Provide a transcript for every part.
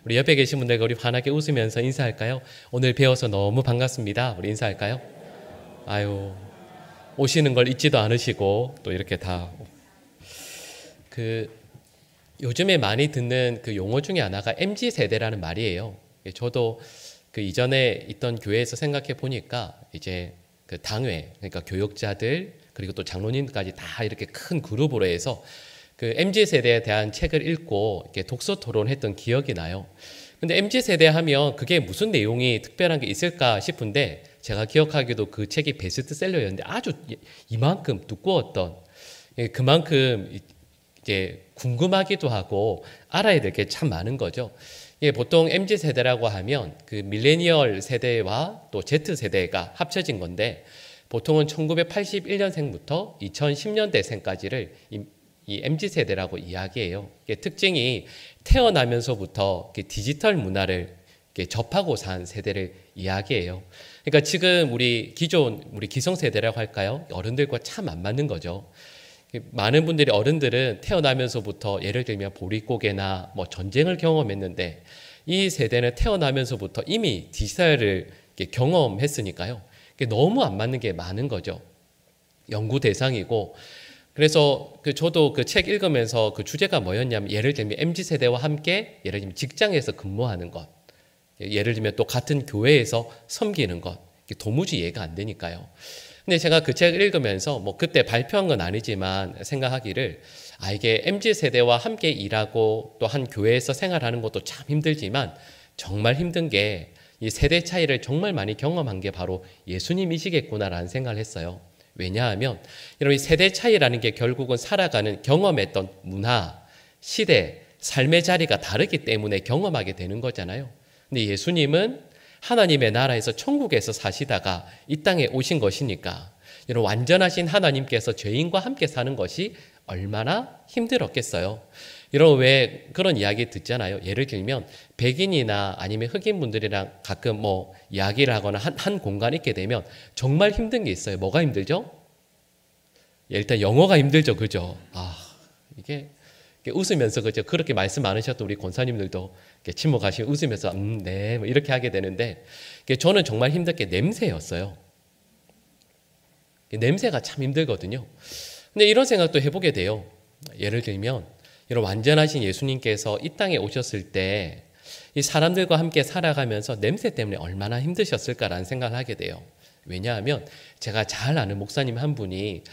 우리 옆에 계신 분들과 우리 환하게 웃으면서 인사할까요? 오늘 배워서 너무 반갑습니다. 우리 인사할까요? 아유, 오시는 걸 잊지도 않으시고 또 이렇게 다 요즘에 많이 듣는 그 용어 중에 하나가 MZ 세대라는 말이에요. 저도 그 이전에 있던 교회에서 생각해 보니까 이제 그 당회, 그러니까 교역자들 그리고 또 장로님까지 다 이렇게 큰 그룹으로 해서 그 MZ 세대에 대한 책을 읽고 이렇게 독서 토론했던 기억이 나요. 근데 MZ 세대 하면 그게 무슨 내용이 특별한 게 있을까 싶은데 제가 기억하기도 그 책이 베스트셀러였는데 아주 이만큼 두꺼웠던 그만큼 이제 궁금하기도 하고 알아야 될 게 참 많은 거죠. 보통 MZ 세대라고 하면 그 밀레니얼 세대와 또 Z 세대가 합쳐진 건데 보통은 1981년생부터 2010년대생까지를 이 MZ 세대라고 이야기해요. 특징이 태어나면서부터 디지털 문화를 접하고 산 세대를 이야기해요. 그러니까 지금 우리 기성세대라고 할까요? 어른들과 참 안 맞는 거죠. 많은 분들이 어른들은 태어나면서부터 예를 들면 보릿고개나 뭐 전쟁을 경험했는데 이 세대는 태어나면서부터 이미 디지털을 경험했으니까요. 너무 안 맞는 게 많은 거죠. 연구 대상이고 그래서 저도 그 책 읽으면서 그 주제가 뭐였냐면 예를 들면 MZ 세대와 함께 예를 들면 직장에서 근무하는 것, 예를 들면 또 같은 교회에서 섬기는 것 도무지 이해가 안 되니까요. 근데 제가 그 책을 읽으면서 뭐 그때 발표한 건 아니지만 생각하기를 이게 MZ 세대와 함께 일하고 또 한 교회에서 생활하는 것도 참 힘들지만 정말 힘든 게 이 세대 차이를 정말 많이 경험한 게 바로 예수님이시겠구나라는 생각을 했어요. 왜냐하면 이런 이 세대 차이라는 게 결국은 살아가는 경험했던 문화, 시대, 삶의 자리가 다르기 때문에 경험하게 되는 거잖아요. 근데 예수님은 하나님의 나라에서 천국에서 사시다가 이 땅에 오신 것이니까 이런 완전하신 하나님께서 죄인과 함께 사는 것이 얼마나 힘들었겠어요. 이런 왜 그런 이야기 듣잖아요. 예를 들면 백인이나 아니면 흑인 분들이랑 가끔 뭐 이야기를 하거나 한 공간에 있게 되면 정말 힘든 게 있어요. 뭐가 힘들죠? 일단 영어가 힘들죠. 그죠? 이게 웃으면서 그죠? 그렇게 말씀 많으셨던 우리 권사님들도 침묵하시고 웃으면서 네, 뭐 이렇게 하게 되는데 저는 정말 힘든 게 냄새였어요. 냄새가 참 힘들거든요. 근데 이런 생각도 해보게 돼요. 예를 들면 이런 완전하신 예수님께서 이 땅에 오셨을 때 이 사람들과 함께 살아가면서 냄새 때문에 얼마나 힘드셨을까라는 생각을 하게 돼요. 왜냐하면 제가 잘 아는 목사님 한 분이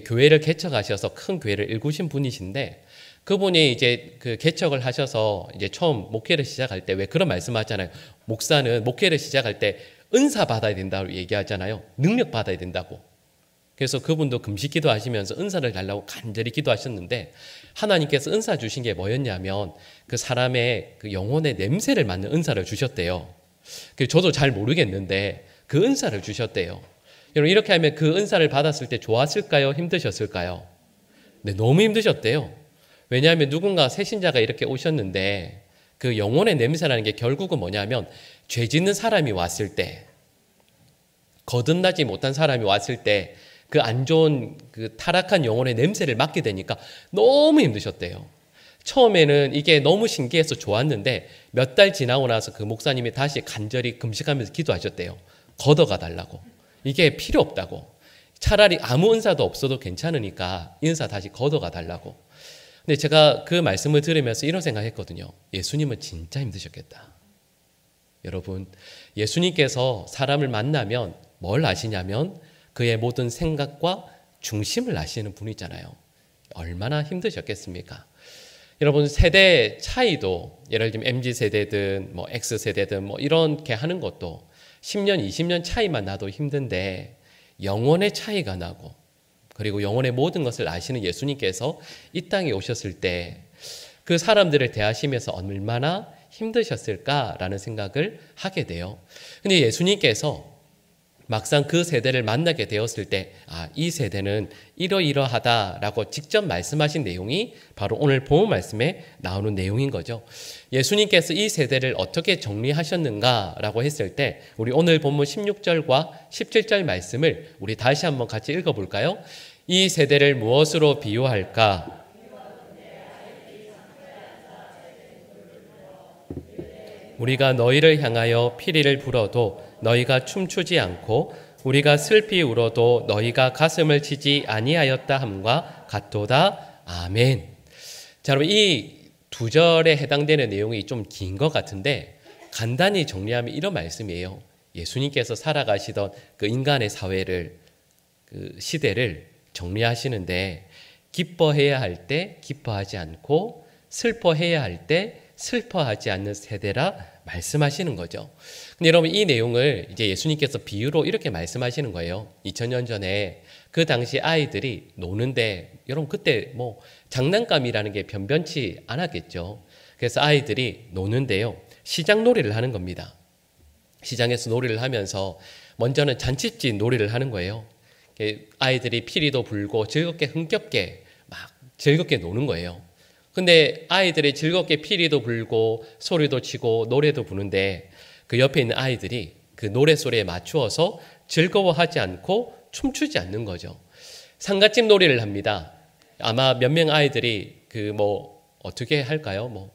교회를 개척하셔서 큰 교회를 일구신 분이신데 그분이 이제 그 개척을 하셔서 이제 처음 목회를 시작할 때 왜 그런 말씀하잖아요. 목사는 목회를 시작할 때 은사 받아야 된다고 얘기하잖아요. 능력 받아야 된다고. 그래서 그분도 금식 기도하시면서 은사를 달라고 간절히 기도하셨는데 하나님께서 은사 주신 게 뭐였냐면 그 사람의 그 영혼의 냄새를 맡는 은사를 주셨대요. 저도 잘 모르겠는데 그 은사를 주셨대요. 여러분 이렇게 하면 그 은사를 받았을 때 좋았을까요? 힘드셨을까요? 네, 너무 힘드셨대요. 왜냐하면 누군가 새신자가 이렇게 오셨는데 그 영혼의 냄새라는 게 결국은 뭐냐면 죄 짓는 사람이 왔을 때 거듭나지 못한 사람이 왔을 때 그 안 좋은 그 타락한 영혼의 냄새를 맡게 되니까 너무 힘드셨대요. 처음에는 이게 너무 신기해서 좋았는데 몇 달 지나고 나서 그 목사님이 다시 간절히 금식하면서 기도하셨대요. 걷어가 달라고. 이게 필요 없다고. 차라리 아무 은사도 없어도 괜찮으니까 이 은사 다시 걷어가 달라고. 근데 제가 그 말씀을 들으면서 이런 생각했거든요. 예수님은 진짜 힘드셨겠다. 여러분, 예수님께서 사람을 만나면 뭘 아시냐면 그의 모든 생각과 중심을 아시는 분이잖아요. 얼마나 힘드셨겠습니까? 여러분 세대 차이도 예를 들면 MZ세대든 뭐 X세대든 뭐 이렇게 하는 것도 10년, 20년 차이만 나도 힘든데 영혼의 차이가 나고 그리고 영혼의 모든 것을 아시는 예수님께서 이 땅에 오셨을 때 그 사람들을 대하시면서 얼마나 힘드셨을까라는 생각을 하게 돼요. 근데 예수님께서 막상 그 세대를 만나게 되었을 때, 이 세대는 이러이러하다라고 직접 말씀하신 내용이 바로 오늘 본문 말씀에 나오는 내용인 거죠. 예수님께서 이 세대를 어떻게 정리하셨는가라고 했을 때, 우리 오늘 본문 16절과 17절 말씀을 우리 다시 한번 같이 읽어볼까요? 이 세대를 무엇으로 비유할까? 우리가 너희를 향하여 피리를 불어도 너희가 춤추지 않고 우리가 슬피 울어도 너희가 가슴을 치지 아니하였다 함과 같도다. 아멘. 자, 여러분 이 두 절에 해당되는 내용이 좀 긴 것 같은데 간단히 정리하면 이런 말씀이에요. 예수님께서 살아가시던 그 인간의 사회를, 그 시대를 정리하시는데 기뻐해야 할 때 기뻐하지 않고 슬퍼해야 할 때 슬퍼하지 않는 세대라 말씀하시는 거죠. 근데 여러분 이 내용을 이제 예수님께서 비유로 이렇게 말씀하시는 거예요. 2000년 전에 그 당시 아이들이 노는데 여러분 그때 뭐 장난감이라는 게 변변치 않았겠죠. 그래서 아이들이 노는데요. 시장 놀이를 하는 겁니다. 시장에서 놀이를 하면서 먼저는 잔치집 놀이를 하는 거예요. 아이들이 피리도 불고 즐겁게 흥겹게 막 즐겁게 노는 거예요. 근데 아이들이 즐겁게 피리도 불고 소리도 치고 노래도 부는데 그 옆에 있는 아이들이 그 노래소리에 맞추어서 즐거워하지 않고 춤추지 않는 거죠. 상갓집 놀이를 합니다. 아마 몇 명 아이들이 그 뭐 어떻게 할까요? 뭐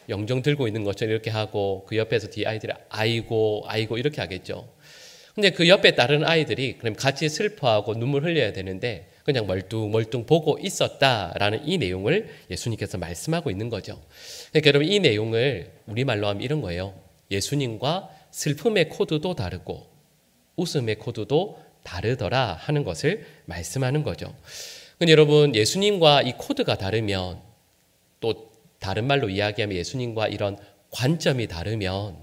영정 들고 있는 것처럼 이렇게 하고 그 옆에서 뒤에 아이들이 아이고 아이고 이렇게 하겠죠. 근데 그 옆에 다른 아이들이 그럼 같이 슬퍼하고 눈물 흘려야 되는데 그냥 멀뚱멀뚱 보고 있었다라는 이 내용을 예수님께서 말씀하고 있는 거죠. 그러니까 여러분 이 내용을 우리말로 하면 이런 거예요. 예수님과 슬픔의 코드도 다르고 웃음의 코드도 다르더라 하는 것을 말씀하는 거죠. 근데 여러분 예수님과 이 코드가 다르면 또 다른 말로 이야기하면 예수님과 이런 관점이 다르면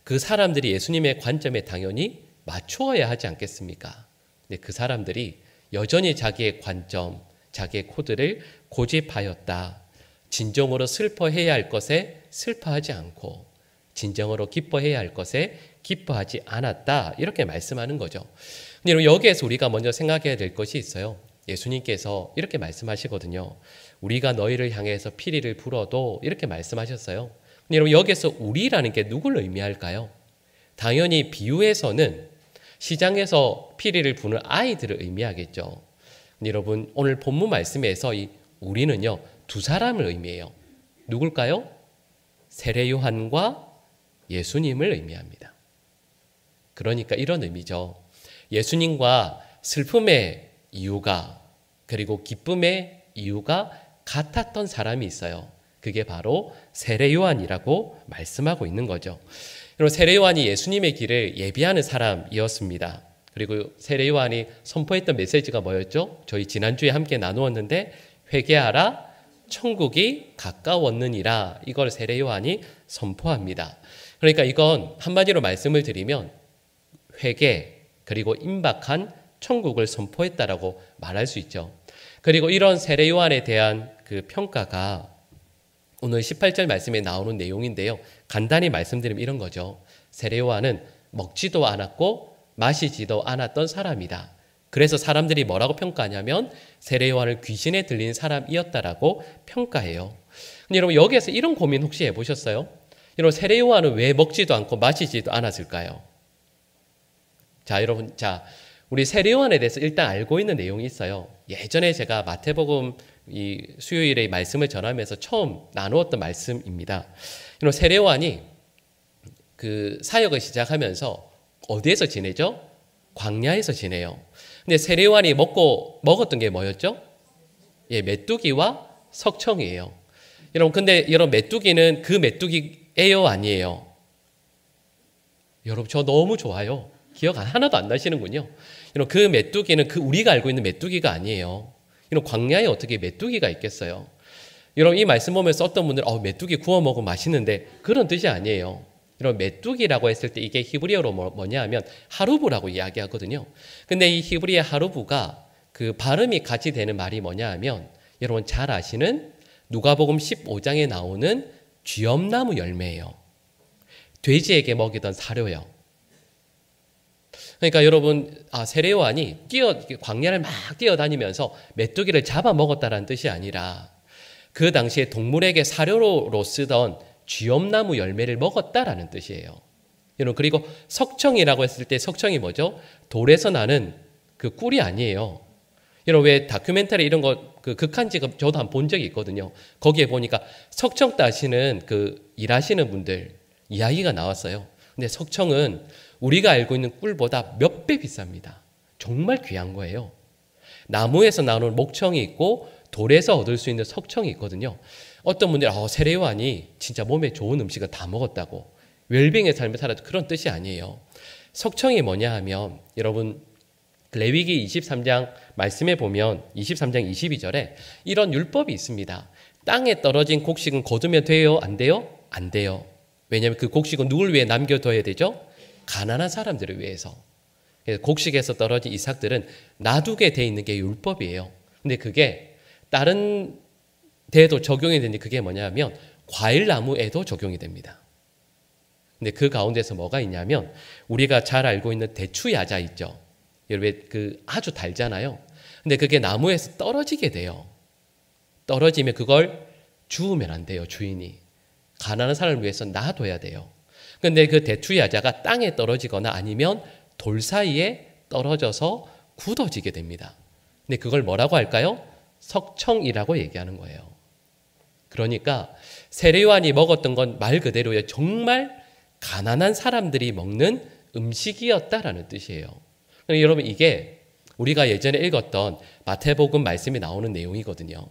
그 사람들이 예수님의 관점에 당연히 맞추어야 하지 않겠습니까? 근데 그 사람들이 여전히 자기의 관점, 자기의 코드를 고집하였다. 진정으로 슬퍼해야 할 것에 슬퍼하지 않고 진정으로 기뻐해야 할 것에 기뻐하지 않았다. 이렇게 말씀하는 거죠. 근데 여러분 여기에서 우리가 먼저 생각해야 될 것이 있어요. 예수님께서 이렇게 말씀하시거든요. 우리가 너희를 향해서 피리를 불어도 이렇게 말씀하셨어요. 근데 여러분 여기에서 우리라는 게 누굴 의미할까요? 당연히 비유에서는 시장에서 피리를 부는 아이들을 의미하겠죠. 근데 여러분 오늘 본문 말씀에서 이 우리는요 두 사람을 의미해요. 누굴까요? 세례 요한과 예수님을 의미합니다. 그러니까 이런 의미죠. 예수님과 슬픔의 이유가 그리고 기쁨의 이유가 같았던 사람이 있어요. 그게 바로 세례 요한이라고 말씀하고 있는 거죠. 여러분 세례 요한이 예수님의 길을 예비하는 사람이었습니다. 그리고 세례 요한이 선포했던 메시지가 뭐였죠? 저희 지난주에 함께 나누었는데 회개하라 천국이 가까웠느니라 이걸 세례 요한이 선포합니다. 그러니까 이건 한마디로 말씀을 드리면 회개 그리고 임박한 천국을 선포했다라고 말할 수 있죠. 그리고 이런 세례 요한에 대한 그 평가가 오늘 18절 말씀에 나오는 내용인데요. 간단히 말씀드리면 이런 거죠. 세례 요한은 먹지도 않았고 마시지도 않았던 사람이다. 그래서 사람들이 뭐라고 평가하냐면 세례 요한을 귀신에 들린 사람이었다라고 평가해요. 근데 여러분 여기에서 이런 고민 혹시 해보셨어요? 여러분 세례 요한은 왜 먹지도 않고 마시지도 않았을까요? 자 여러분 우리 세례 요한에 대해서 일단 알고 있는 내용이 있어요. 예전에 제가 마태복음 이 수요일에 말씀을 전하면서 처음 나누었던 말씀입니다. 여러분 세례 요한이 그 사역을 시작하면서 어디에서 지내죠? 광야에서 지내요. 근데 세례 요한이 먹었던 게 뭐였죠? 예, 메뚜기와 석청이에요. 여러분 근데 여러분 메뚜기는 그 메뚜기예요, 아니에요? 여러분 저 너무 좋아요. 기억 하나도 안 나시는군요. 여러분 그 메뚜기는 그 우리가 알고 있는 메뚜기가 아니에요. 여러분 광야에 어떻게 메뚜기가 있겠어요? 여러분 이 말씀 보면서 어떤 분들은 메뚜기 구워 먹으면 맛있는데 그런 뜻이 아니에요. 여러분 메뚜기라고 했을 때 이게 히브리어로 뭐냐 하면 하루부라고 이야기하거든요. 근데 이 히브리의 하루부가 그 발음이 같이 되는 말이 뭐냐 하면 여러분 잘 아시는 누가복음 15장에 나오는 쥐엄나무 열매예요. 돼지에게 먹이던 사료요. 그러니까 여러분 세례 요한이 광야를 막 뛰어다니면서 메뚜기를 잡아먹었다라는 뜻이 아니라 그 당시에 동물에게 사료로 쓰던 쥐엄나무 열매를 먹었다라는 뜻이에요. 여러분 그리고 석청이라고 했을 때 석청이 뭐죠? 돌에서 나는 그 꿀이 아니에요. 여러분 왜 다큐멘터리 이런 거 그 극한직업 저도 한 본 적이 있거든요. 거기에 보니까 석청 따시는 그 일하시는 분들 이야기가 나왔어요. 근데 석청은 우리가 알고 있는 꿀보다 몇 배 비쌉니다. 정말 귀한 거예요. 나무에서 나오는 목청이 있고 돌에서 얻을 수 있는 석청이 있거든요. 어떤 분들이 세례요한이 진짜 몸에 좋은 음식을 다 먹었다고 웰빙의 삶을 살았다, 그런 뜻이 아니에요. 석청이 뭐냐 하면 여러분 레위기 23장 말씀에 보면 23장 22절에 이런 율법이 있습니다. 땅에 떨어진 곡식은 거두면 돼요? 안 돼요? 안 돼요. 왜냐하면 그 곡식은 누굴 위해 남겨둬야 되죠? 가난한 사람들을 위해서. 곡식에서 떨어진 이삭들은 놔두게 돼 있는 게 율법이에요. 근데 그게 다른 데에도 적용이 되는데 그게 뭐냐면 과일나무에도 적용이 됩니다. 근데 그 가운데서 뭐가 있냐면 우리가 잘 알고 있는 대추야자 있죠. 여러분 아주 달잖아요. 근데 그게 나무에서 떨어지게 돼요. 떨어지면 그걸 주우면 안 돼요. 주인이. 가난한 사람을 위해서 놔둬야 돼요. 근데 그 대추야자가 땅에 떨어지거나 아니면 돌 사이에 떨어져서 굳어지게 됩니다. 근데 그걸 뭐라고 할까요? 석청이라고 얘기하는 거예요. 그러니까 세례요한이 먹었던 건 말 그대로요. 정말 가난한 사람들이 먹는 음식이었다라는 뜻이에요. 여러분 이게 우리가 예전에 읽었던 마태복음 말씀이 나오는 내용이거든요.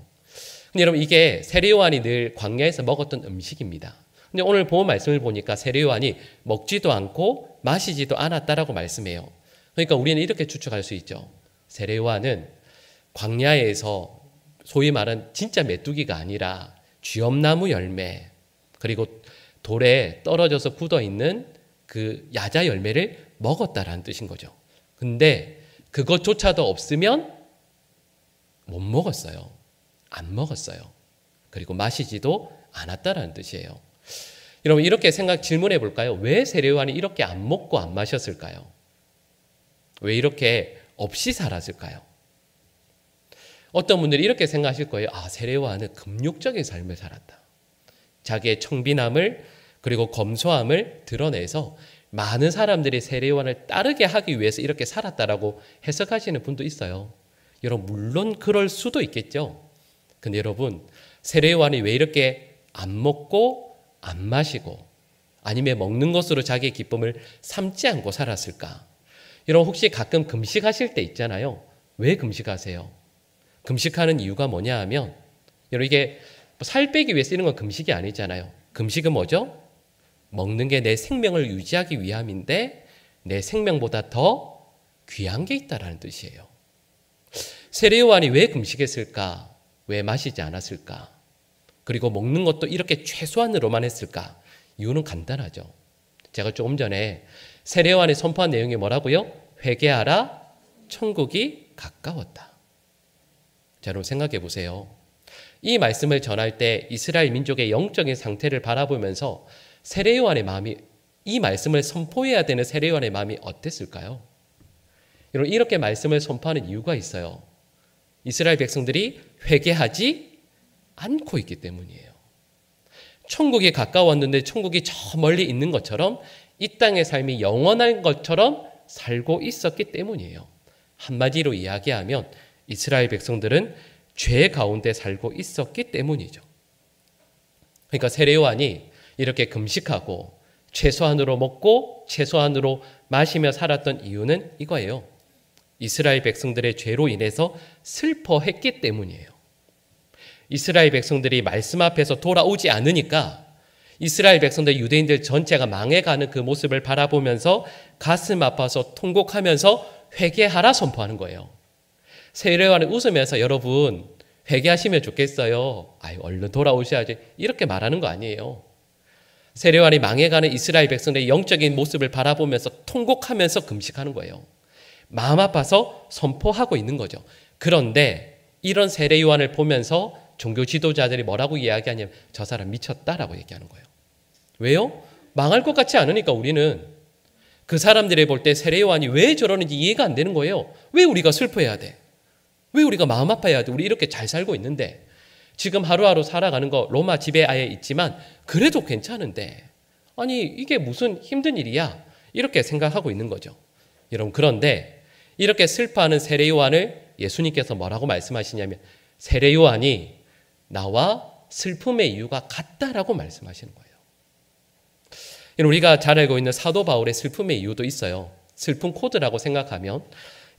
근데 여러분 이게 세례요한이 늘 광야에서 먹었던 음식입니다. 근데 오늘 본 말씀을 보니까 세례요한이 먹지도 않고 마시지도 않았다라고 말씀해요. 그러니까 우리는 이렇게 추측할 수 있죠. 세례요한은 광야에서 소위 말하는 진짜 메뚜기가 아니라 쥐엄나무 열매 그리고 돌에 떨어져서 굳어있는 그 야자 열매를 먹었다라는 뜻인 거죠. 근데 그것조차도 없으면 못 먹었어요. 안 먹었어요. 그리고 마시지도 않았다라는 뜻이에요. 여러분 이렇게 질문해 볼까요? 왜 세례요한이 이렇게 안 먹고 안 마셨을까요? 왜 이렇게 없이 살았을까요? 어떤 분들이 이렇게 생각하실 거예요. 세례요한은 금욕적인 삶을 살았다. 자기의 청빈함을 그리고 검소함을 드러내서 많은 사람들이 세례요한을 따르게 하기 위해서 이렇게 살았다라고 해석하시는 분도 있어요. 여러분 물론 그럴 수도 있겠죠. 근데 여러분 세례요한이 왜 이렇게 안 먹고 안 마시고 아니면 먹는 것으로 자기의 기쁨을 삼지 않고 살았을까? 여러분 혹시 가끔 금식하실 때 있잖아요. 왜 금식하세요? 금식하는 이유가 뭐냐 하면 여러분 이게 살 빼기 위해 쓰는 건 금식이 아니잖아요. 금식은 뭐죠? 먹는 게 내 생명을 유지하기 위함인데 내 생명보다 더 귀한 게 있다라는 뜻이에요. 세례요한이 왜 금식했을까? 왜 마시지 않았을까? 그리고 먹는 것도 이렇게 최소한으로만 했을까? 이유는 간단하죠. 제가 조금 전에 세례요한이 선포한 내용이 뭐라고요? 회개하라, 천국이 가까웠다. 자, 여러분 생각해 보세요. 이 말씀을 전할 때 이스라엘 민족의 영적인 상태를 바라보면서 세례요한의 마음이 이 말씀을 선포해야 되는 세례요한의 마음이 어땠을까요? 여러분 이렇게 말씀을 선포하는 이유가 있어요. 이스라엘 백성들이 회개하지 않고 있기 때문이에요. 천국이 가까웠는데 천국이 저 멀리 있는 것처럼 이 땅의 삶이 영원한 것처럼 살고 있었기 때문이에요. 한마디로 이야기하면 이스라엘 백성들은 죄 가운데 살고 있었기 때문이죠. 그러니까 세례요한이 이렇게 금식하고 최소한으로 먹고 최소한으로 마시며 살았던 이유는 이거예요. 이스라엘 백성들의 죄로 인해서 슬퍼했기 때문이에요. 이스라엘 백성들이 말씀 앞에서 돌아오지 않으니까 이스라엘 백성들 유대인들 전체가 망해가는 그 모습을 바라보면서 가슴 아파서 통곡하면서 회개하라 선포하는 거예요. 세례요한은 웃으면서 여러분 회개하시면 좋겠어요. 얼른 돌아오셔야지. 이렇게 말하는 거 아니에요. 세례요한이 망해가는 이스라엘 백성들의 영적인 모습을 바라보면서 통곡하면서 금식하는 거예요. 마음 아파서 선포하고 있는 거죠. 그런데 이런 세례요한을 보면서 종교 지도자들이 뭐라고 이야기하냐면 저 사람 미쳤다라고 얘기하는 거예요. 왜요? 망할 것 같지 않으니까 우리는 그 사람들이 볼 때 세례요한이 왜 저러는지 이해가 안 되는 거예요. 왜 우리가 슬퍼해야 돼? 왜 우리가 마음 아파해야 돼? 우리 이렇게 잘 살고 있는데 지금 하루하루 살아가는 거 로마 지배하에 있지만 그래도 괜찮은데 아니 이게 무슨 힘든 일이야? 이렇게 생각하고 있는 거죠. 여러분 그런데 이렇게 슬퍼하는 세례요한을 예수님께서 뭐라고 말씀하시냐면 세례요한이 나와 슬픔의 이유가 같다라고 말씀하시는 거예요. 우리가 잘 알고 있는 사도 바울의 슬픔의 이유도 있어요. 슬픔 코드라고 생각하면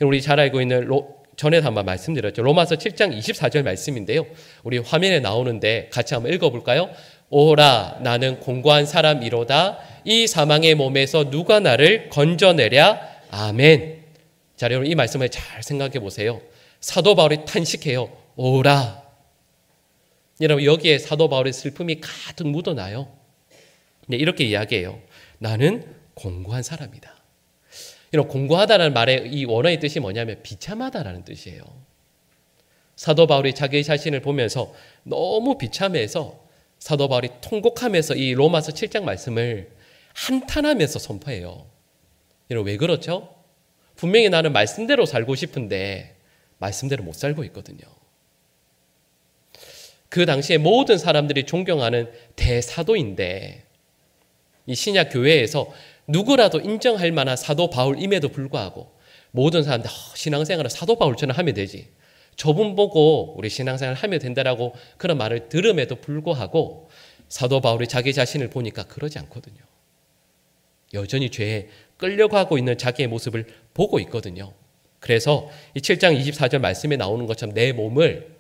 우리 잘 알고 있는 전에도 한번 말씀드렸죠. 로마서 7장 24절 말씀인데요. 우리 화면에 나오는데 같이 한번 읽어볼까요? 오라 나는 공고한 사람이로다. 이 사망의 몸에서 누가 나를 건져내랴. 아멘. 자, 여러분 이 말씀을 잘 생각해 보세요. 사도 바울이 탄식해요. 오라. 여러분 여기에 사도 바울의 슬픔이 가득 묻어나요. 네, 이렇게 이야기해요. 나는 공고한 사람이다. 이런 공고하다는 말의 이 원어의 뜻이 뭐냐면 비참하다라는 뜻이에요. 사도 바울이 자기 자신을 보면서 너무 비참해서 사도 바울이 통곡하면서 이 로마서 7장 말씀을 한탄하면서 선포해요. 여러분 왜 그렇죠? 분명히 나는 말씀대로 살고 싶은데 말씀대로 못 살고 있거든요. 그 당시에 모든 사람들이 존경하는 대사도인데 이 신약 교회에서 누구라도 인정할 만한 사도 바울임에도 불구하고 모든 사람들 신앙생활을 사도 바울처럼 하면 되지. 저분 보고 우리 신앙생활을 하면 된다라고 그런 말을 들음에도 불구하고 사도 바울이 자기 자신을 보니까 그러지 않거든요. 여전히 죄에 끌려가고 있는 자기의 모습을 보고 있거든요. 그래서 이 7장 24절 말씀에 나오는 것처럼 내 몸을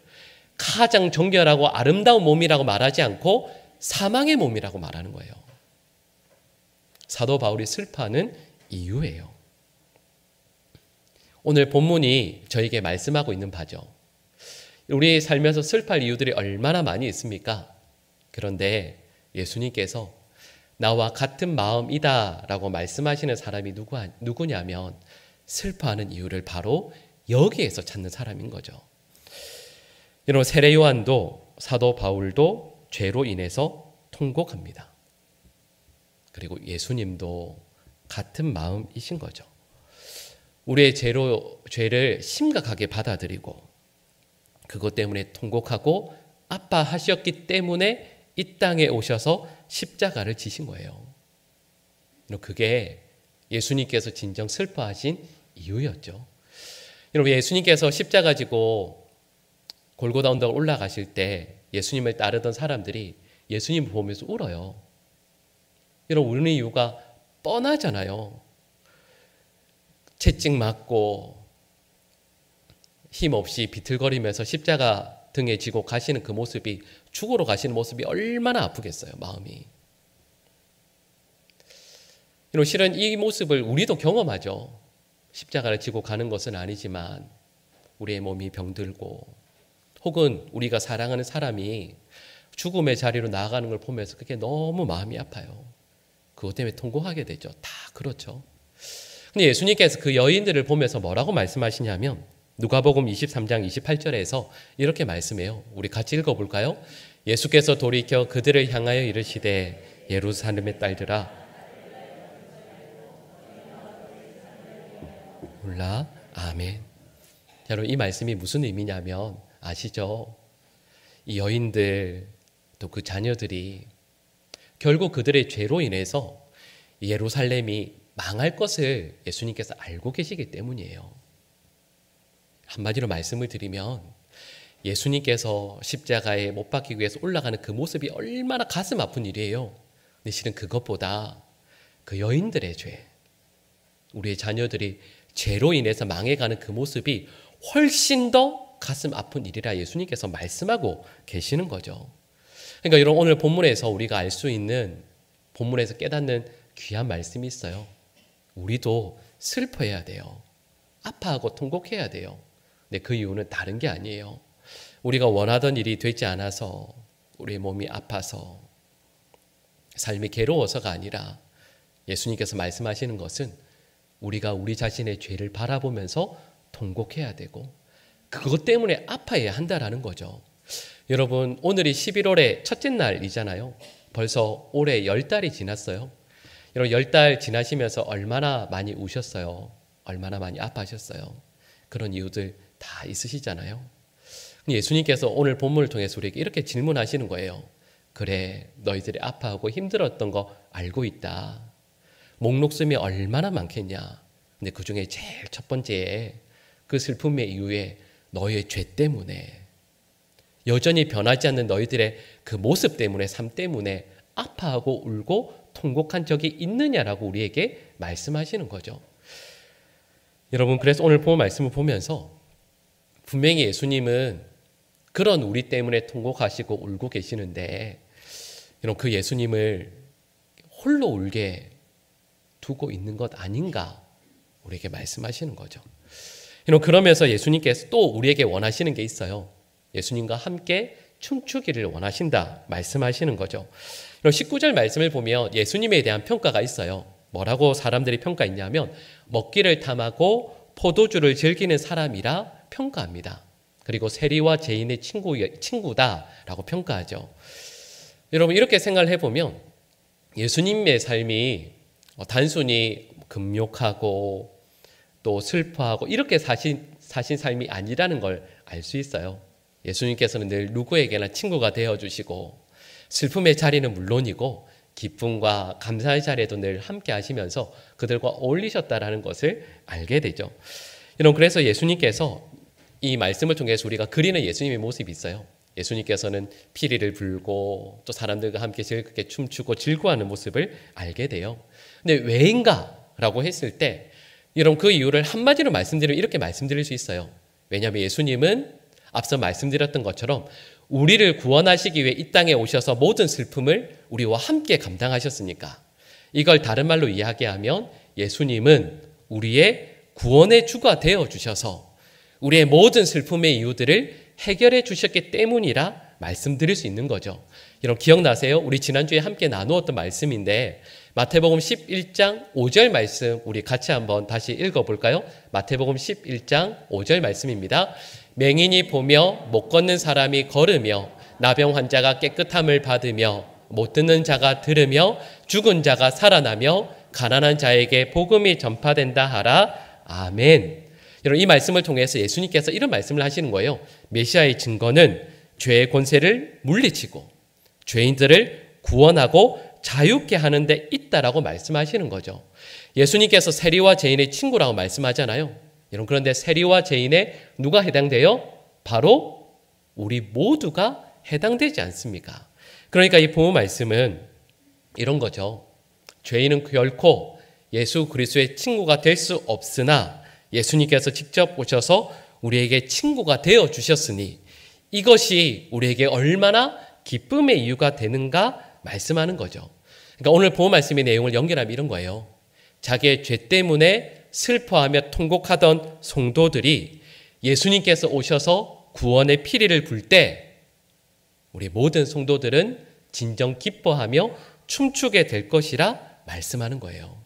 가장 정결하고 아름다운 몸이라고 말하지 않고 사망의 몸이라고 말하는 거예요. 사도 바울이 슬퍼하는 이유예요. 오늘 본문이 저에게 말씀하고 있는 바죠. 우리 살면서 슬퍼할 이유들이 얼마나 많이 있습니까? 그런데 예수님께서 나와 같은 마음이다 라고 말씀하시는 사람이 누구냐면 슬퍼하는 이유를 바로 여기에서 찾는 사람인 거죠. 여러분 세례 요한도 사도 바울도 죄로 인해서 통곡합니다. 그리고 예수님도 같은 마음이신 거죠. 우리의 죄를 심각하게 받아들이고 그것 때문에 통곡하고 아파하셨기 때문에 이 땅에 오셔서 십자가를 지신 거예요. 그게 예수님께서 진정 슬퍼하신 이유였죠. 여러분 예수님께서 십자가 지고 골고다 언덕을 올라가실 때 예수님을 따르던 사람들이 예수님을 보면서 울어요. 여러분 우는 이유가 뻔하잖아요. 채찍 맞고 힘없이 비틀거리면서 십자가 등에 지고 가시는 그 모습이 죽으러 가시는 모습이 얼마나 아프겠어요. 마음이. 여러분 실은 이 모습을 우리도 경험하죠. 십자가를 지고 가는 것은 아니지만 우리의 몸이 병들고 혹은 우리가 사랑하는 사람이 죽음의 자리로 나아가는 걸 보면서 그게 너무 마음이 아파요. 그것 때문에 통곡하게 되죠. 다 그렇죠. 근데 예수님께서 그 여인들을 보면서 뭐라고 말씀하시냐면 누가복음 23장 28절에서 이렇게 말씀해요. 우리 같이 읽어볼까요? 예수께서 돌이켜 그들을 향하여 이르시되 예루살렘의 딸들아 몰라. 아멘. 여러분 이 말씀이 무슨 의미냐면 아시죠? 이 여인들 또 그 자녀들이 결국 그들의 죄로 인해서 예루살렘이 망할 것을 예수님께서 알고 계시기 때문이에요. 한마디로 말씀을 드리면 예수님께서 십자가에 못 박히기 위해서 올라가는 그 모습이 얼마나 가슴 아픈 일이에요. 근데 실은 그것보다 그 여인들의 죄, 우리의 자녀들이 죄로 인해서 망해가는 그 모습이 훨씬 더 가슴 아픈 일이라 예수님께서 말씀하고 계시는 거죠. 그러니까 여러분 오늘 본문에서 우리가 알 수 있는 본문에서 깨닫는 귀한 말씀이 있어요. 우리도 슬퍼해야 돼요. 아파하고 통곡해야 돼요. 근데 그 이유는 다른 게 아니에요. 우리가 원하던 일이 되지 않아서 우리의 몸이 아파서 삶이 괴로워서가 아니라 예수님께서 말씀하시는 것은 우리가 우리 자신의 죄를 바라보면서 통곡해야 되고 그것 때문에 아파해야 한다라는 거죠. 여러분 오늘이 11월의 첫째 날이잖아요. 벌써 올해 10달이 지났어요. 여러분 10달 지나시면서 얼마나 많이 우셨어요. 얼마나 많이 아파하셨어요. 그런 이유들 다 있으시잖아요. 예수님께서 오늘 본문을 통해서 우리에게 이렇게 질문하시는 거예요. 그래 너희들이 아파하고 힘들었던 거 알고 있다. 목록숨이 얼마나 많겠냐. 근데 그 중에 제일 첫 번째에 그 슬픔의 이유에 너희의 죄 때문에 여전히 변하지 않는 너희들의 그 모습 때문에 삶 때문에 아파하고 울고 통곡한 적이 있느냐라고 우리에게 말씀하시는 거죠. 여러분, 그래서 오늘 본 말씀을 보면서 분명히 예수님은 그런 우리 때문에 통곡하시고 울고 계시는데, 여러분, 그 예수님을 홀로 울게 두고 있는 것 아닌가 우리에게 말씀하시는 거죠. 여러분, 그러면서 예수님께서 또 우리에게 원하시는 게 있어요. 예수님과 함께 춤추기를 원하신다 말씀하시는 거죠. 19절 말씀을 보면 예수님에 대한 평가가 있어요. 뭐라고 사람들이 평가했냐면 먹기를 탐하고 포도주를 즐기는 사람이라 평가합니다. 그리고 세리와 죄인의 친구다라고 평가하죠. 여러분, 이렇게 생각을 해보면 예수님의 삶이 단순히 금욕하고 또 슬퍼하고 이렇게 사신 삶이 아니라는 걸 알 수 있어요. 예수님께서는 늘 누구에게나 친구가 되어주시고 슬픔의 자리는 물론이고 기쁨과 감사의 자리에도 늘 함께 하시면서 그들과 어울리셨다라는 것을 알게 되죠. 여러분, 그래서 예수님께서 이 말씀을 통해서 우리가 그리는 예수님의 모습이 있어요. 예수님께서는 피리를 불고 또 사람들과 함께 즐겁게 춤추고 즐거워하는 모습을 알게 돼요. 근데 왜인가라고 했을 때 여러분, 그 이유를 한마디로 말씀드리면 이렇게 말씀드릴 수 있어요. 왜냐하면 예수님은 앞서 말씀드렸던 것처럼 우리를 구원하시기 위해 이 땅에 오셔서 모든 슬픔을 우리와 함께 감당하셨으니까. 이걸 다른 말로 이야기하면 예수님은 우리의 구원의 주가 되어 주셔서 우리의 모든 슬픔의 이유들을 해결해 주셨기 때문이라 말씀드릴 수 있는 거죠. 여러분, 기억나세요? 우리 지난주에 함께 나누었던 말씀인데 마태복음 11장 5절 말씀 우리 같이 한번 다시 읽어볼까요? 마태복음 11장 5절 말씀입니다. 맹인이 보며 못 걷는 사람이 걸으며 나병 환자가 깨끗함을 받으며 못 듣는 자가 들으며 죽은 자가 살아나며 가난한 자에게 복음이 전파된다 하라. 아멘. 여러분, 이 말씀을 통해서 예수님께서 이런 말씀을 하시는 거예요. 메시아의 증거는 죄의 권세를 물리치고 죄인들을 구원하고 자유케 하는 데 있다라고 말씀하시는 거죠. 예수님께서 세리와 죄인의 친구라고 말씀하잖아요. 여러분, 그런데 세리와 죄인에 누가 해당돼요? 바로 우리 모두가 해당되지 않습니까? 그러니까 이 본문 말씀은 이런 거죠. 죄인은 결코 예수 그리스도의 친구가 될 수 없으나 예수님께서 직접 오셔서 우리에게 친구가 되어 주셨으니 이것이 우리에게 얼마나 기쁨의 이유가 되는가 말씀하는 거죠. 그러니까 오늘 본문 말씀의 내용을 연결하면 이런 거예요. 자기의 죄 때문에 슬퍼하며 통곡하던 성도들이 예수님께서 오셔서 구원의 피리를 불 때 우리 모든 성도들은 진정 기뻐하며 춤추게 될 것이라 말씀하는 거예요.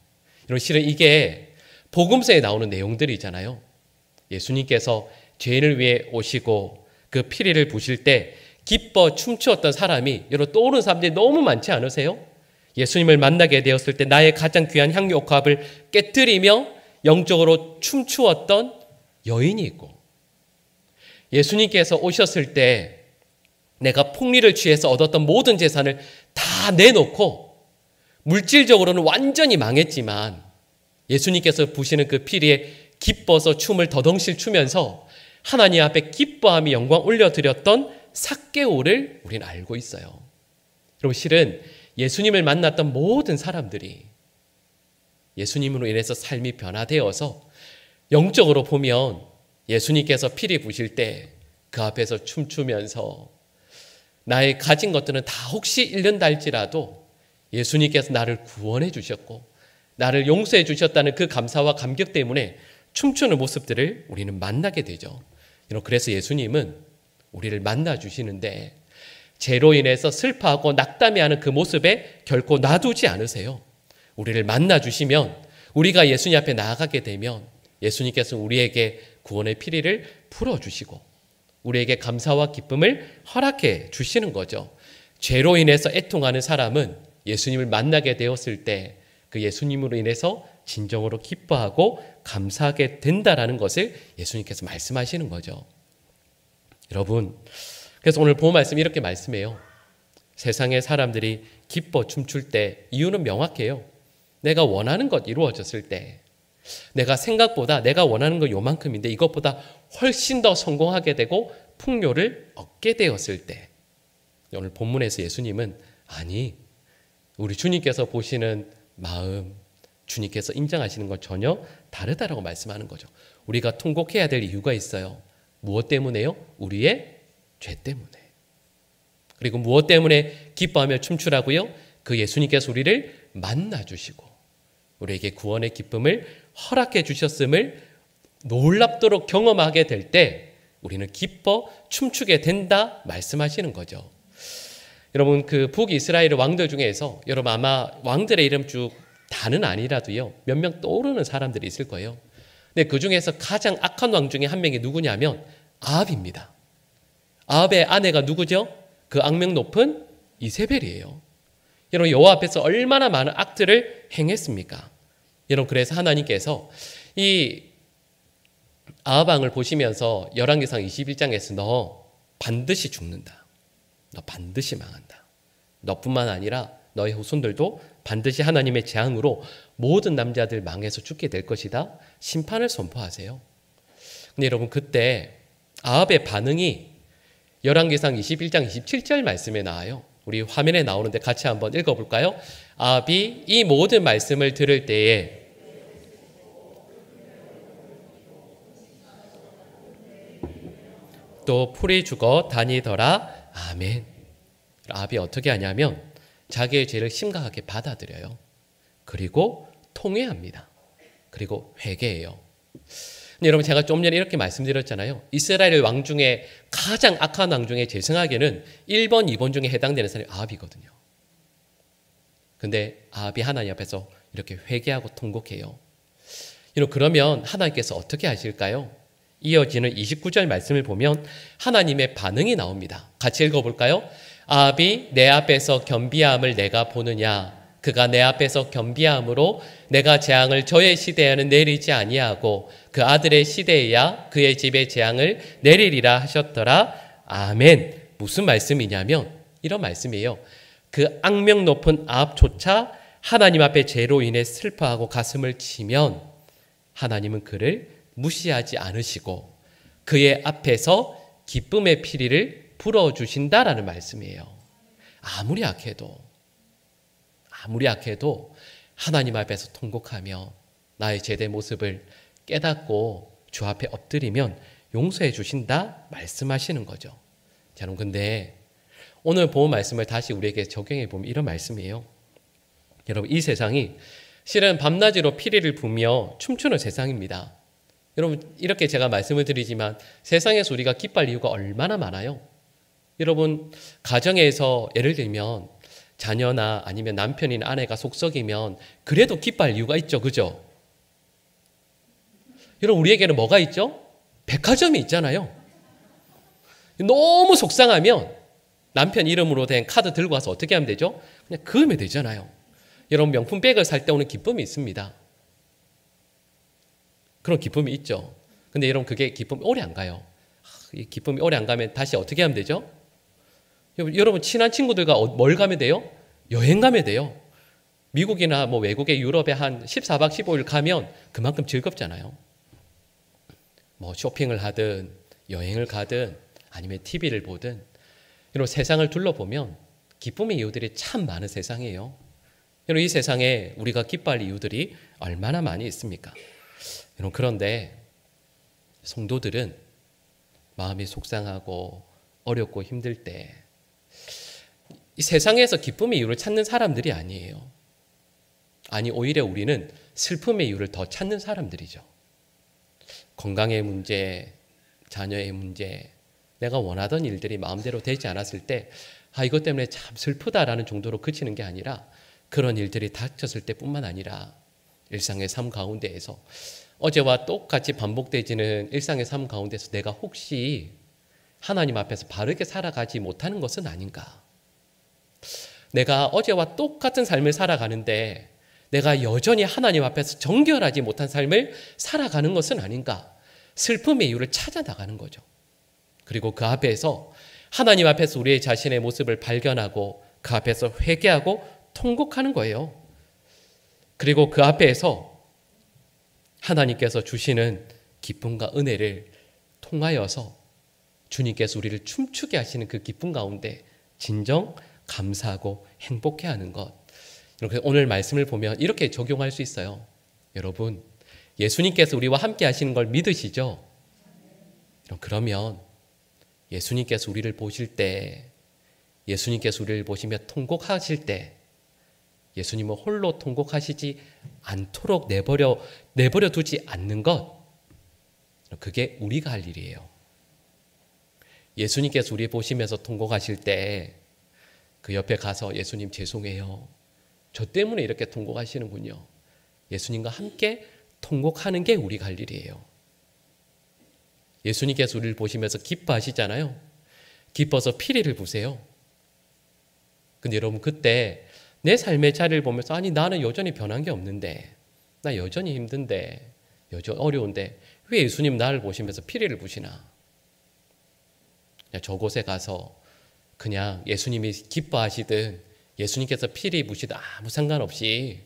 여러분, 실은 이게 복음서에 나오는 내용들이잖아요. 예수님께서 죄인을 위해 오시고 그 피리를 부실 때 기뻐 춤추었던 사람이 여러분 떠오르는 사람들이 너무 많지 않으세요? 예수님을 만나게 되었을 때 나의 가장 귀한 향유 옥합을 깨뜨리며 영적으로 춤추었던 여인이 있고, 예수님께서 오셨을 때 내가 폭리를 취해서 얻었던 모든 재산을 다 내놓고 물질적으로는 완전히 망했지만 예수님께서 부시는 그 피리에 기뻐서 춤을 더덩실 추면서 하나님 앞에 기뻐하며 영광 올려드렸던 삭개오를 우리는 알고 있어요. 여러분, 실은 예수님을 만났던 모든 사람들이 예수님으로 인해서 삶이 변화되어서 영적으로 보면 예수님께서 피리 부실 때 그 앞에서 춤추면서 나의 가진 것들은 다 혹시 잃는다 할지라도 예수님께서 나를 구원해 주셨고 나를 용서해 주셨다는 그 감사와 감격 때문에 춤추는 모습들을 우리는 만나게 되죠. 그래서 예수님은 우리를 만나 주시는데 죄로 인해서 슬퍼하고 낙담해하는 그 모습에 결코 놔두지 않으세요. 우리를 만나 주시면 우리가 예수님 앞에 나아가게 되면 예수님께서 우리에게 구원의 피리를 풀어주시고 우리에게 감사와 기쁨을 허락해 주시는 거죠. 죄로 인해서 애통하는 사람은 예수님을 만나게 되었을 때 그 예수님으로 인해서 진정으로 기뻐하고 감사하게 된다라는 것을 예수님께서 말씀하시는 거죠. 여러분, 그래서 오늘 본 말씀이 이렇게 말씀해요. 세상의 사람들이 기뻐 춤출 때 이유는 명확해요. 내가 원하는 것 이루어졌을 때, 내가 생각보다 내가 원하는 것 요만큼인데 이것보다 훨씬 더 성공하게 되고 풍요를 얻게 되었을 때. 오늘 본문에서 예수님은 아니, 우리 주님께서 보시는 마음, 주님께서 인정하시는 건 전혀 다르다라고 말씀하는 거죠. 우리가 통곡해야 될 이유가 있어요. 무엇 때문에요? 우리의 죄 때문에. 그리고 무엇 때문에 기뻐하며 춤추라고요? 그 예수님께서 우리를 만나주시고 우리에게 구원의 기쁨을 허락해 주셨음을 놀랍도록 경험하게 될 때 우리는 기뻐 춤추게 된다 말씀하시는 거죠. 여러분, 그 북이스라엘 왕들 중에서 여러분 아마 왕들의 이름 쭉 다는 아니라도요 몇 명 떠오르는 사람들이 있을 거예요. 근데 그 중에서 가장 악한 왕 중에 한 명이 누구냐면 아합입니다. 아합의 아내가 누구죠? 그 악명 높은 이세벨이에요. 여러분, 여호와 앞에서 얼마나 많은 악들을 행했습니까? 여러분, 그래서 하나님께서 이 아합 왕을 보시면서 열왕기상 21장에서 너 반드시 죽는다. 너 반드시 망한다. 너뿐만 아니라 너의 후손들도 반드시 하나님의 재앙으로 모든 남자들 망해서 죽게 될 것이다. 심판을 선포하세요. 근데 여러분, 그때 아합의 반응이 열왕기상 21장 27절 말씀에 나와요. 우리 화면에 나오는데 같이 한번 읽어볼까요? 아합이 이 모든 말씀을 들을 때에 또 풀이 죽어 다니더라. 아멘. 아합이 어떻게 하냐면 자기의 죄를 심각하게 받아들여요. 그리고 통회합니다. 그리고 회개해요. 여러분, 제가 좀 전에 이렇게 말씀드렸잖아요. 이스라엘 왕 중에 가장 악한 왕 중에 제 생각에는 1번, 2번 중에 해당되는 사람이 아합이거든요. 근데 아합이 하나님 앞에서 이렇게 회개하고 통곡해요. 그러면 하나님께서 어떻게 하실까요? 이어지는 29절 말씀을 보면 하나님의 반응이 나옵니다. 같이 읽어볼까요? 아합이 내 앞에서 겸비함을 내가 보느냐? 그가 내 앞에서 겸비함으로 내가 재앙을 저의 시대에는 내리지 아니하고 그 아들의 시대에야 그의 집에 재앙을 내리리라 하셨더라. 아멘. 무슨 말씀이냐면 이런 말씀이에요. 그 악명 높은 아합조차 하나님 앞에 죄로 인해 슬퍼하고 가슴을 치면 하나님은 그를 무시하지 않으시고 그의 앞에서 기쁨의 피리를 불어주신다라는 말씀이에요. 아무리 악해도 하나님 앞에서 통곡하며 나의 제대 모습을 깨닫고 주 앞에 엎드리면 용서해 주신다 말씀하시는 거죠. 자, 여러분, 근데 오늘 본 말씀을 다시 우리에게 적용해 보면 이런 말씀이에요. 여러분, 이 세상이 실은 밤낮으로 피리를 부며 춤추는 세상입니다. 여러분, 이렇게 제가 말씀을 드리지만 세상에서 우리가 기뻐할 이유가 얼마나 많아요. 여러분, 가정에서 예를 들면 자녀나 아니면 남편이나 아내가 속썩이면 그래도 기뻐할 이유가 있죠. 그죠? 여러분, 우리에게는 뭐가 있죠? 백화점이 있잖아요. 너무 속상하면 남편 이름으로 된 카드 들고 와서 어떻게 하면 되죠? 그냥 그으면 되잖아요. 여러분, 명품백을 살 때 오는 기쁨이 있습니다. 그런 기쁨이 있죠. 근데 여러분, 그게 기쁨이 오래 안 가요. 이 기쁨이 오래 안 가면 다시 어떻게 하면 되죠? 여러분, 친한 친구들과 뭘 가면 돼요? 여행 가면 돼요. 미국이나 뭐 외국의 유럽에 한 14박 15일 가면 그만큼 즐겁잖아요. 뭐 쇼핑을 하든 여행을 가든 아니면 TV를 보든 여러분, 세상을 둘러보면 기쁨의 이유들이 참 많은 세상이에요. 여러분, 이 세상에 우리가 기뻐할 이유들이 얼마나 많이 있습니까? 여러분, 그런데 성도들은 마음이 속상하고 어렵고 힘들 때 이 세상에서 기쁨의 이유를 찾는 사람들이 아니에요. 아니, 오히려 우리는 슬픔의 이유를 더 찾는 사람들이죠. 건강의 문제, 자녀의 문제, 내가 원하던 일들이 마음대로 되지 않았을 때 이것 때문에 참 슬프다라는 정도로 그치는 게 아니라 그런 일들이 닥쳤을 때뿐만 아니라 일상의 삶 가운데에서 어제와 똑같이 반복되지는 일상의 삶 가운데서 내가 혹시 하나님 앞에서 바르게 살아가지 못하는 것은 아닌가? 내가 어제와 똑같은 삶을 살아가는데 내가 여전히 하나님 앞에서 정결하지 못한 삶을 살아가는 것은 아닌가? 슬픔의 이유를 찾아 나가는 거죠. 그리고 그 앞에서 하나님 앞에서 우리의 자신의 모습을 발견하고 그 앞에서 회개하고 통곡하는 거예요. 그리고 그 앞에서 하나님께서 주시는 기쁨과 은혜를 통하여서 주님께서 우리를 춤추게 하시는 그 기쁨 가운데 진정 감사하고 행복해하는 것. 그래서 오늘 말씀을 보면 이렇게 적용할 수 있어요. 여러분, 예수님께서 우리와 함께 하시는 걸 믿으시죠? 그러면 예수님께서 우리를 보실 때, 예수님께서 우리를 보시며 통곡하실 때 예수님은 홀로 통곡하시지 않도록 내버려 두지 않는 것, 그게 우리가 할 일이에요. 예수님께서 우리 보시면서 통곡하실 때 그 옆에 가서 예수님 죄송해요. 저 때문에 이렇게 통곡하시는군요. 예수님과 함께 통곡하는 게 우리가 할 일이에요. 예수님께서 우리를 보시면서 기뻐하시잖아요. 기뻐서 피리를 부세요. 근데 여러분, 그때 내 삶의 자리를 보면서 아니 나는 여전히 변한 게 없는데, 나 여전히 힘든데, 여전히 어려운데 왜 예수님 나를 보시면서 피리를 부시나? 그냥 저곳에 가서 그냥 예수님이 기뻐하시든 예수님께서 피리 부시든 아무 상관없이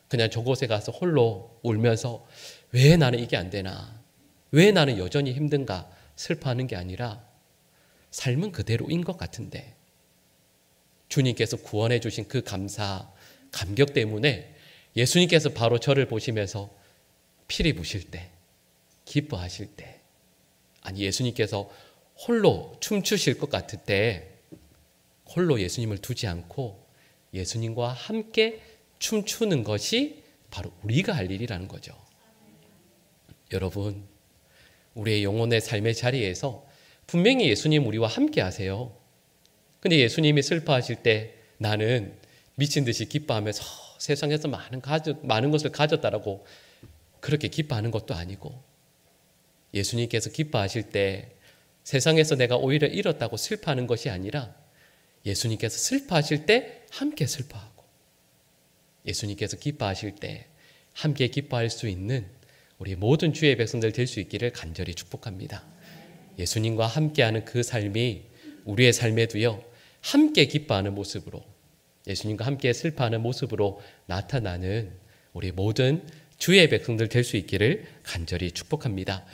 그냥 저곳에 가서 홀로 울면서 왜 나는 이게 안 되나? 왜 나는 여전히 힘든가? 슬퍼하는 게 아니라 삶은 그대로인 것 같은데 주님께서 구원해 주신 그 감사, 감격 때문에 예수님께서 바로 저를 보시면서 피리 부실 때, 기뻐하실 때, 아니 예수님께서 홀로 춤추실 것 같을 때 홀로 예수님을 두지 않고 예수님과 함께 춤추는 것이 바로 우리가 할 일이라는 거죠. 여러분, 우리의 영혼의 삶의 자리에서 분명히 예수님 우리와 함께 하세요. 근데 예수님이 슬퍼하실 때 나는 미친 듯이 기뻐하면서 세상에서 많은 것을 가졌다라고 그렇게 기뻐하는 것도 아니고, 예수님께서 기뻐하실 때 세상에서 내가 오히려 잃었다고 슬퍼하는 것이 아니라 예수님께서 슬퍼하실 때 함께 슬퍼하고 예수님께서 기뻐하실 때 함께 기뻐할 수 있는 우리 모든 주의 백성들 될 수 있기를 간절히 축복합니다. 예수님과 함께하는 그 삶이 우리의 삶에도요, 함께 기뻐하는 모습으로, 예수님과 함께 슬퍼하는 모습으로 나타나는 우리 모든 주의 백성들 될 수 있기를 간절히 축복합니다.